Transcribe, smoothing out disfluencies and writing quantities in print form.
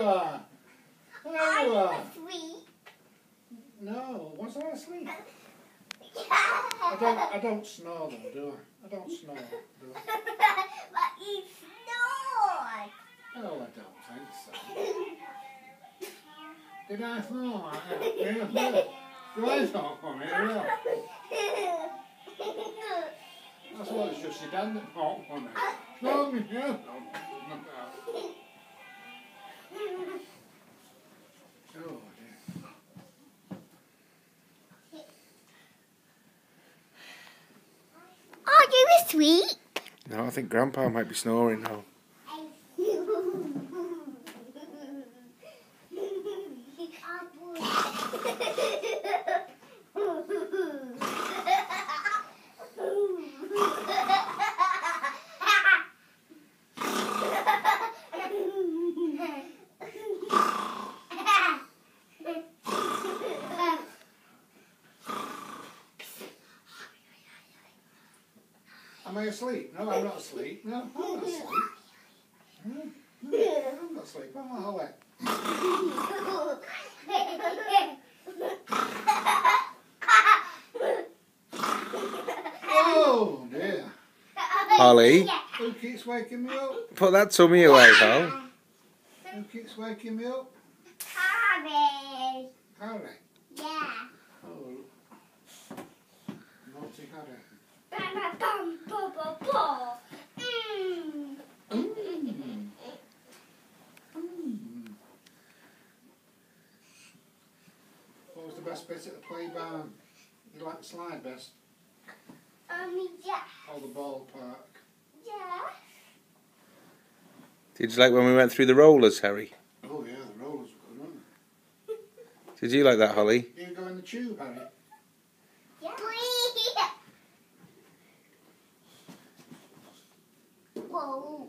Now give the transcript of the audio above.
are. There you Are are. you asleep? No, was I asleep? Yeah. I don't snore though, do I? I don't snore, do I? But you snored. Oh, I don't think so. Did I snore? Yeah. Do I snore on it? Yeah. That's what it's just your dad that thought on it. No, yeah. Oh dear. Are you asleep? No, I think Grandpa might be snoring now. Am I asleep? No, I'm not asleep. No, I'm not asleep. No, I'm not asleep. Oh, Holly. Oh dear. Holly, Who keeps waking me up? put that tummy away, pal. Who keeps waking me up? Harry. Harry. Yeah. Oh. Naughty Harry. What was the best bit at the play barn? You like the slide best? Yeah. Or the ballpark? Yeah. Did you like when we went through the rollers, Harry? Oh yeah, the rollers were good, weren't Did you like that, Holly? they? You go in the tube, Harry? Yeah. Whoa.